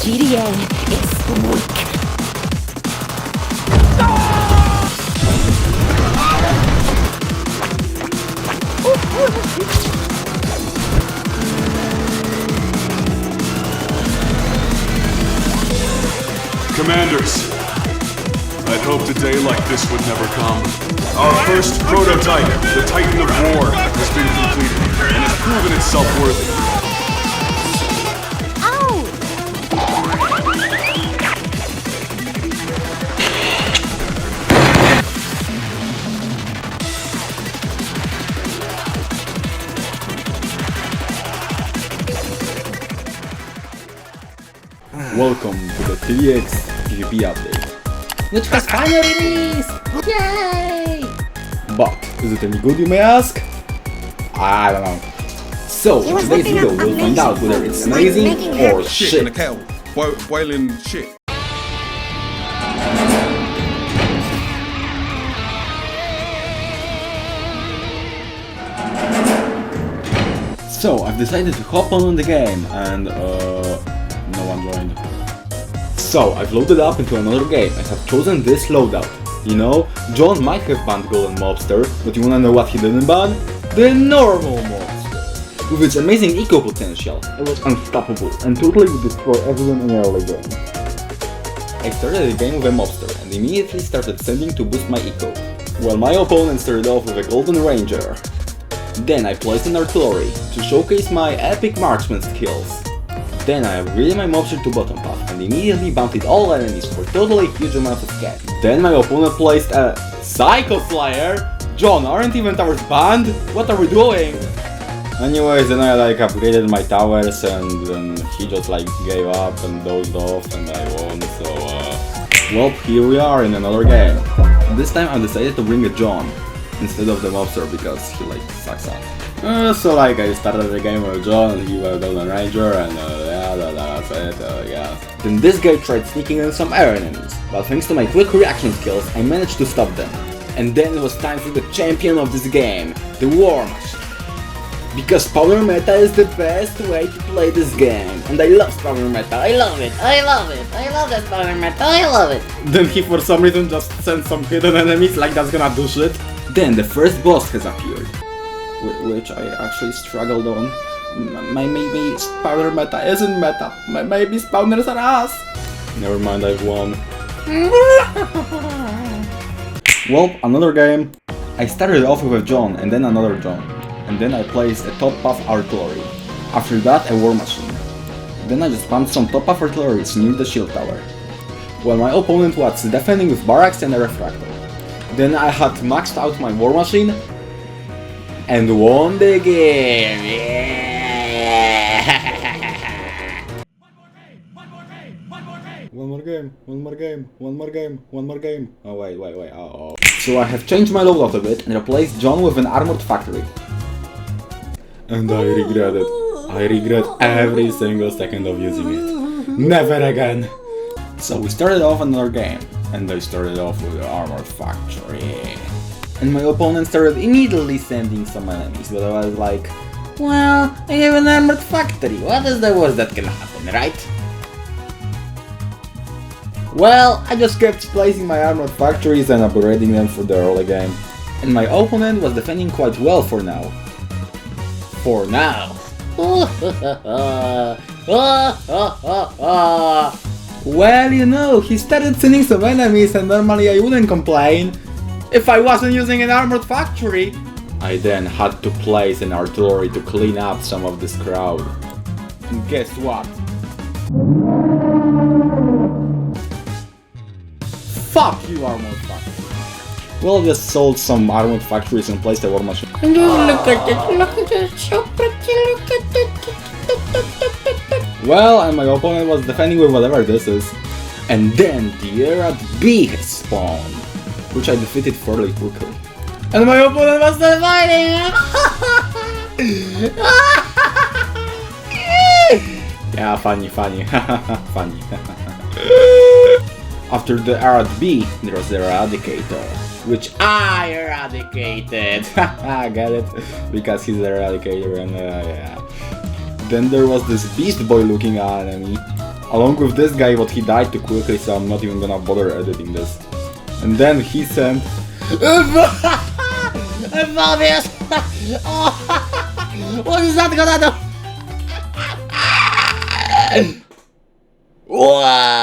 GDA is weak. Commanders, I'd hoped a day like this would never come. Our first prototype, the Titan of War, has been completed and has proven itself worthy. Welcome to the TDX PvP update. Which was finally released! Yay! But, is it any good, you may ask? I don't know. So, in today's video we'll find out whether it's amazing or Shit in the shit. kettle. Boiling shit. So, I've decided to hop on the game and no one joined. So, I've loaded up into another game. I have chosen this loadout. You know, John might have banned Golden Mobster, but you wanna know what he didn't ban? The normal mobster. With its amazing eco potential, it was unstoppable and totally would destroy everyone in the early game. I started the game with a mobster and immediately started sending to boost my eco, while my opponent started off with a Golden Ranger. Then I placed an artillery to showcase my epic marksman skills. Then I upgraded my mobster to bottom path and immediately bounted all enemies for totally huge amounts of cash. Then my opponent placed a Psycho Flyer. John, aren't even towers banned? What are we doing? Anyways, then I upgraded my towers and then he just gave up and dozed off and I won, so well, here we are in another game. This time I decided to bring a John instead of the mobster because he sucks ass. So I started the game with John and he was a Golden Ranger and yeah, that's it, yeah. Then this guy tried sneaking in some air enemies, but thanks to my quick reaction skills I managed to stop them. And then it was time for the champion of this game, the War Machine. Because Power Meta is the best way to play this game, and I love Power Meta, I love it, I love it, I love that Power Meta, I love it. Then he for some reason just sent some hidden enemies like that's gonna do shit. Then the first boss has appeared, which I actually struggled on. Maybe Spawner Meta isn't meta, maybe Spawners are ass. Never mind, I've won. Well, another game. I started off with a John and then another John. And then I placed a top path artillery. After that a war machine. Then I just spammed some top path artilleries near the shield tower. While my opponent was defending with barracks and a refractor. Then I had maxed out my war machine and won the game. Yeah. One more game. Oh wait. Oh. So I have changed my loadout a bit and replaced John with an armored factory. And I regret it. I regret every single second of using it. Never again! So we started off another game, and I started off with the armored factory. And my opponent started immediately sending some enemies, but I was like, well, I have an armored factory, what is the worst that can happen, right? Well, I just kept placing my armored factories and upgrading them for the early game. And my opponent was defending quite well for now. For now. Well, you know, he started sending some enemies and normally I wouldn't complain if I wasn't using an armored factory. I then had to place an artillery to clean up some of this crowd. And guess what? Fuck you, armored factory. Well, I just sold some armored factories and placed a war machine. Look at it, so pretty, look at it. Well, and my opponent was defending with whatever this is. And then the Arad B has spawned, which I defeated fairly quickly. And my opponent was still fighting! Yeah, funny. Funny. After the Arad B, there was the Eradicator, which I eradicated! Get it? Because he's the Eradicator and yeah. Then there was this Beast Boy looking enemy. along with this guy, what he died too quickly, so I'm not even gonna bother editing this. And then he sent... What is that gonna do? What?